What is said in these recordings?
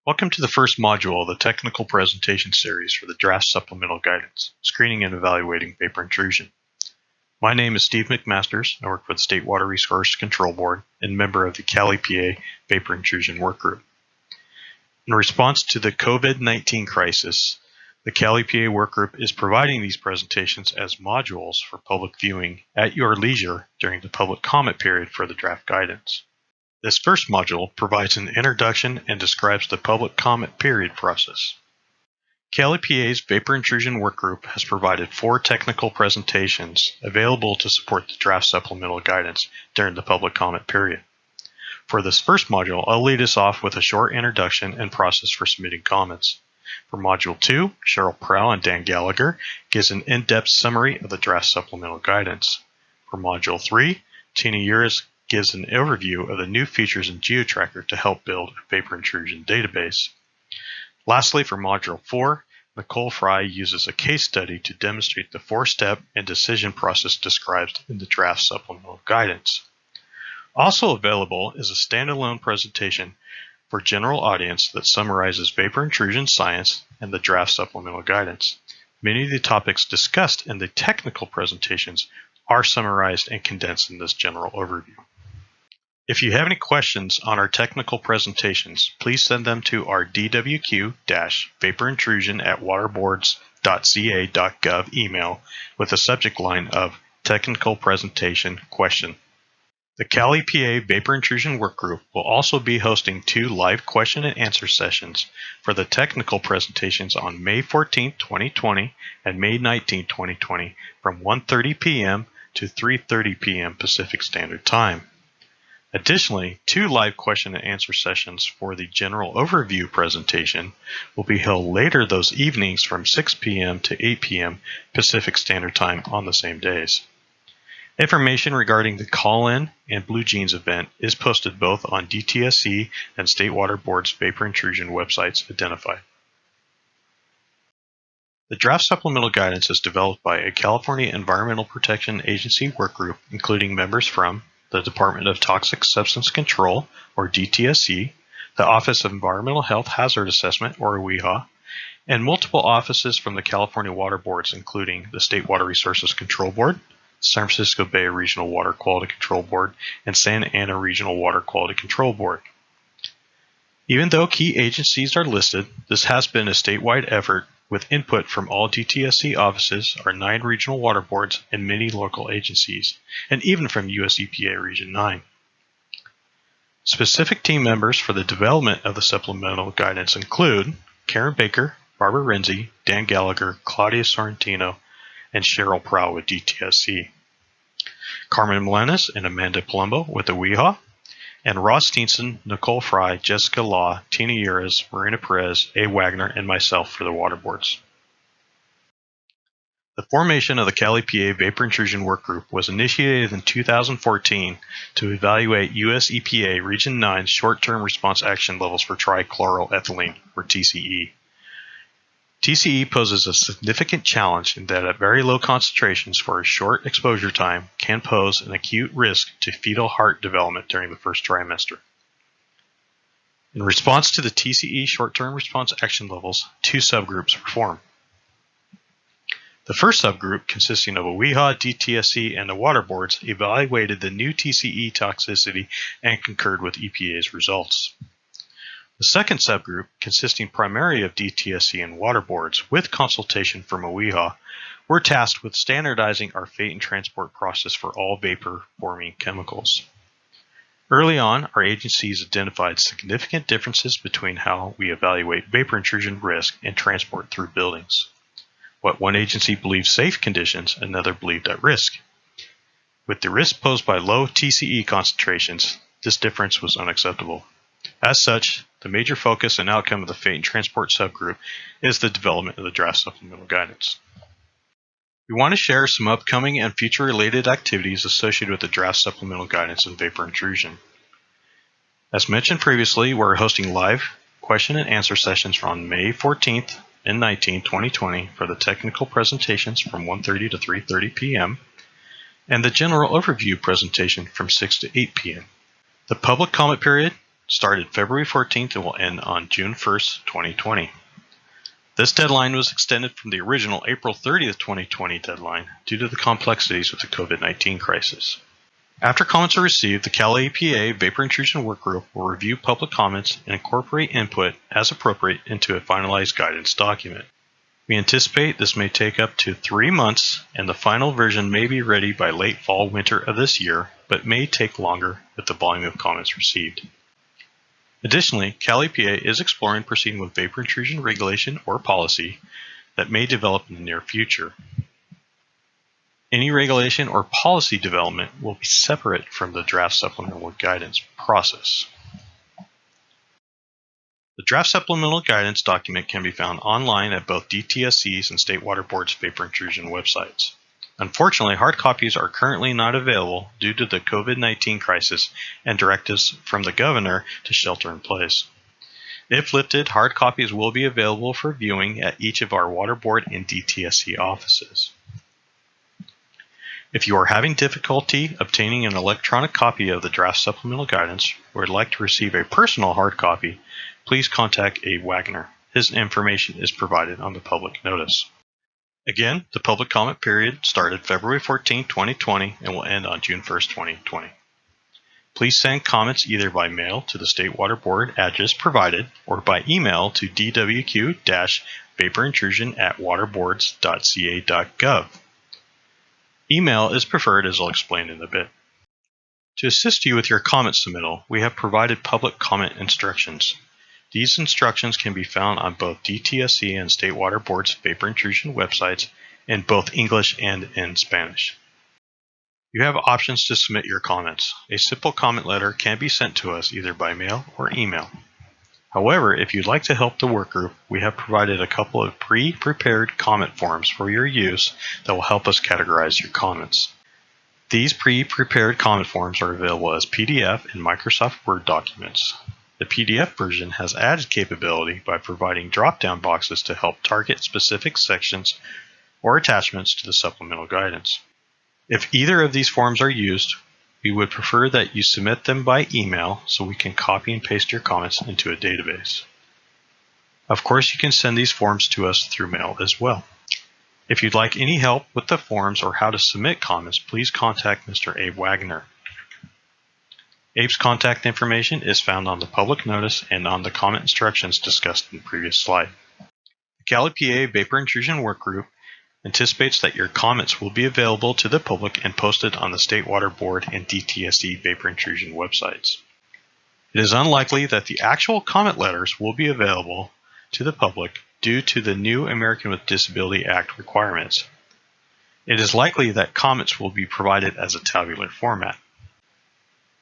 Welcome to the first module of the technical presentation series for the draft supplemental guidance, screening and evaluating vapor intrusion. My name is Steve McMasters. I work for the State Water Resources Control Board and member of the Cali PA Vapor Intrusion Work Group. In response to the COVID-19 crisis, the Cali PA Work Group is providing these presentations as modules for public viewing at your leisure during the public comment period for the draft guidance. This first module provides an introduction and describes the public comment period process. Cali PA's Vapor Intrusion Work Group has provided 4 technical presentations available to support the draft supplemental guidance during the public comment period. For this first module, I'll lead us off with a short introduction and process for submitting comments. For Module 2, Cheryl Prow and Dan Gallagher gives an in-depth summary of the draft supplemental guidance. For Module 3, Tina Uris gives an overview of the new features in GeoTracker to help build a vapor intrusion database. Lastly, for Module 4, Nicole Fry uses a case study to demonstrate the 4-step and decision process described in the draft supplemental guidance. Also available is a standalone presentation for general audience that summarizes vapor intrusion science and the draft supplemental guidance. Many of the topics discussed in the technical presentations are summarized and condensed in this general overview. If you have any questions on our technical presentations, please send them to our dwq-vaporintrusion@waterboards.ca.gov email with the subject line of Technical Presentation Question. The Cali PA Vapor Intrusion Work Group will also be hosting 2 live question and answer sessions for the technical presentations on May 14, 2020 and May 19, 2020 from 1:30 p.m. to 3:30 p.m. Pacific Standard Time. Additionally, 2 live question and answer sessions for the general overview presentation will be held later those evenings from 6 p.m. to 8 p.m. Pacific Standard Time on the same days. Information regarding the call-in and Blue Jeans event is posted both on DTSC and State Water Board's Vapor Intrusion websites identified. The draft supplemental guidance is developed by a California Environmental Protection Agency work group including members from the Department of Toxic Substance Control, or DTSC, the Office of Environmental Health Hazard Assessment, or OEHA, and multiple offices from the California Water Boards, including the State Water Resources Control Board, San Francisco Bay Regional Water Quality Control Board, and Santa Ana Regional Water Quality Control Board. Even though key agencies are listed, this has been a statewide effort with input from all DTSC offices, our 9 regional water boards, and many local agencies, and even from US EPA Region 9. Specific team members for the development of the supplemental guidance include Karen Baker, Barbara Renzi, Dan Gallagher, Claudia Sorrentino, and Cheryl Prow with DTSC, Carmen Melenas and Amanda Palumbo with the OEHA, and Ross Steenson, Nicole Fry, Jessica Law, Tina Uris, Marina Perez, A. Wagner, and myself for the water boards. The formation of the Cali PA Vapor Intrusion Work Group was initiated in 2014 to evaluate US EPA Region 9's short-term response action levels for trichloroethylene, or TCE. TCE poses a significant challenge in that at very low concentrations for a short exposure time can pose an acute risk to fetal heart development during the first trimester. In response to the TCE short-term response action levels, 2 subgroups were formed. The first subgroup, consisting of OEHA, DTSC, and the water boards, evaluated the new TCE toxicity and concurred with EPA's results. The second subgroup, consisting primarily of DTSC and water boards with consultation from OEHA, were tasked with standardizing our fate and transport process for all vapor-forming chemicals. Early on, our agencies identified significant differences between how we evaluate vapor intrusion risk and transport through buildings. What one agency believed safe conditions, another believed at risk. With the risk posed by low TCE concentrations, this difference was unacceptable. As such, the major focus and outcome of the fate and transport subgroup is the development of the draft supplemental guidance. We want to share some upcoming and future related activities associated with the draft supplemental guidance and vapor intrusion. As mentioned previously, we're hosting live question and answer sessions on May 14th and 19th, 2020 for the technical presentations from 1:30 to 3:30 p.m. and the general overview presentation from 6 to 8 p.m. The public comment period started February 14th and will end on June 1st, 2020. This deadline was extended from the original April 30th, 2020 deadline due to the complexities with the COVID-19 crisis. After comments are received, the Cal EPA Vapor Intrusion Workgroup will review public comments and incorporate input as appropriate into a finalized guidance document. We anticipate this may take up to 3 months, and the final version may be ready by late fall/winter of this year, but may take longer with the volume of comments received. Additionally, Cal EPA is exploring proceeding with vapor intrusion regulation or policy that may develop in the near future. Any regulation or policy development will be separate from the draft supplemental guidance process. The draft supplemental guidance document can be found online at both DTSC's and State Water Board's vapor intrusion websites. Unfortunately, hard copies are currently not available due to the COVID-19 crisis and directives from the governor to shelter in place. If lifted, hard copies will be available for viewing at each of our Water Board and DTSC offices. If you are having difficulty obtaining an electronic copy of the draft supplemental guidance or would like to receive a personal hard copy, please contact Abe Wagner. His information is provided on the public notice. Again, the public comment period started February 14, 2020 and will end on June 1, 2020. Please send comments either by mail to the State Water Board address provided or by email to dwq-vaporintrusion@waterboards.ca.gov. Email is preferred, as I'll explain in a bit. To assist you with your comment submittal, we have provided public comment instructions. These instructions can be found on both DTSC and State Water Board's vapor intrusion websites in both English and in Spanish. You have options to submit your comments. A simple comment letter can be sent to us either by mail or email. However, if you'd like to help the workgroup, we have provided a couple of pre-prepared comment forms for your use that will help us categorize your comments. These pre-prepared comment forms are available as PDF in Microsoft Word documents. The PDF version has added capability by providing drop-down boxes to help target specific sections or attachments to the supplemental guidance. If either of these forms are used, we would prefer that you submit them by email so we can copy and paste your comments into a database. Of course, you can send these forms to us through mail as well. If you'd like any help with the forms or how to submit comments, please contact Mr. Abe Wagner. Abe's contact information is found on the public notice and on the comment instructions discussed in the previous slide. The Cal EPA Vapor Intrusion Workgroup anticipates that your comments will be available to the public and posted on the State Water Board and DTSC Vapor Intrusion websites. It is unlikely that the actual comment letters will be available to the public due to the new American with Disability Act requirements. It is likely that comments will be provided as a tabular format.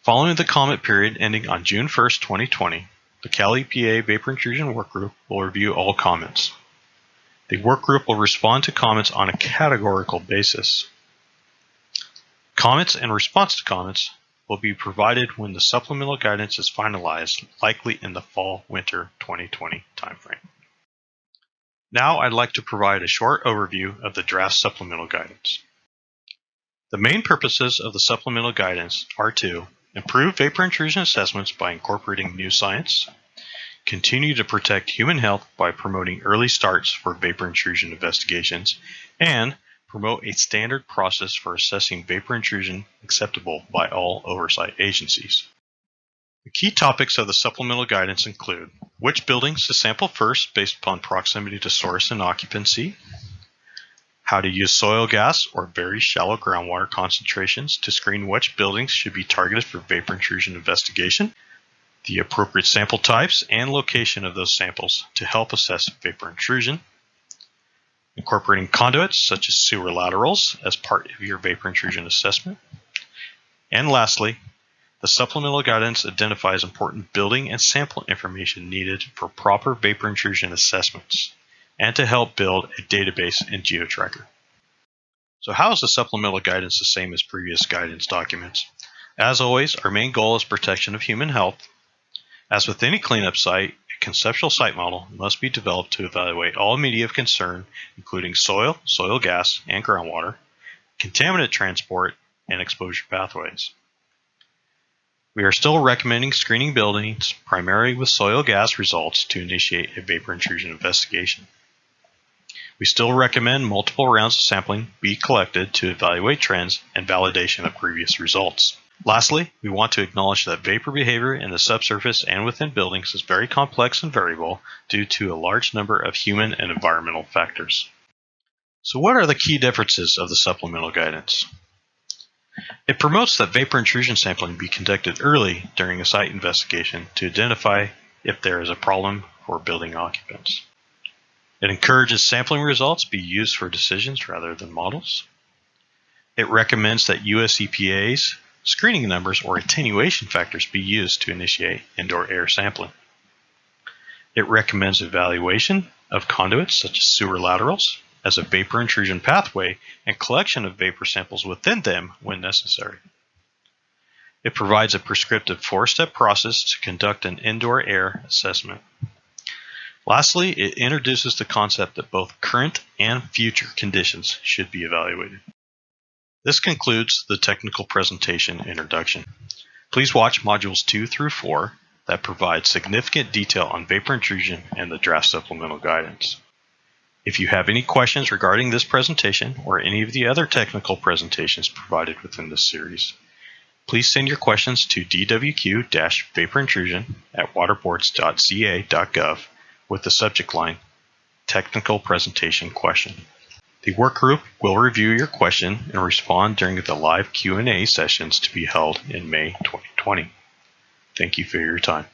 Following the comment period ending on June 1, 2020, the Cal EPA Vapor Intrusion Workgroup will review all comments. The workgroup will respond to comments on a categorical basis. Comments and response to comments will be provided when the supplemental guidance is finalized, likely in the fall/winter 2020 timeframe. Now I'd like to provide a short overview of the draft supplemental guidance. The main purposes of the supplemental guidance are to improve vapor intrusion assessments by incorporating new science, continue to protect human health by promoting early starts for vapor intrusion investigations, and promote a standard process for assessing vapor intrusion acceptable by all oversight agencies. The key topics of the supplemental guidance include which buildings to sample first based upon proximity to source and occupancy, how to use soil gas or very shallow groundwater concentrations to screen which buildings should be targeted for vapor intrusion investigation, the appropriate sample types and location of those samples to help assess vapor intrusion, incorporating conduits such as sewer laterals as part of your vapor intrusion assessment, and lastly, the supplemental guidance identifies important building and sample information needed for proper vapor intrusion assessments and to help build a database and GeoTracker. So how is the supplemental guidance the same as previous guidance documents? As always, our main goal is protection of human health. As with any cleanup site, a conceptual site model must be developed to evaluate all media of concern, including soil, soil gas, and groundwater, contaminant transport, and exposure pathways. We are still recommending screening buildings primarily with soil gas results to initiate a vapor intrusion investigation. We still recommend multiple rounds of sampling be collected to evaluate trends and validation of previous results. Lastly, we want to acknowledge that vapor behavior in the subsurface and within buildings is very complex and variable due to a large number of human and environmental factors. So what are the key differences of the supplemental guidance? It promotes that vapor intrusion sampling be conducted early during a site investigation to identify if there is a problem for building occupants. It encourages sampling results be used for decisions rather than models. It recommends that US EPA's screening numbers or attenuation factors be used to initiate indoor air sampling. It recommends evaluation of conduits such as sewer laterals as a vapor intrusion pathway and collection of vapor samples within them when necessary. It provides a prescriptive 4-step process to conduct an indoor air assessment. Lastly, it introduces the concept that both current and future conditions should be evaluated. This concludes the technical presentation introduction. Please watch modules 2 through 4 that provide significant detail on vapor intrusion and the draft supplemental guidance. If you have any questions regarding this presentation or any of the other technical presentations provided within this series, please send your questions to dwq-vaporingtrusion@waterboards.ca.gov with the subject line, Technical Presentation Question. The work group will review your question and respond during the live Q&A sessions to be held in May 2020. Thank you for your time.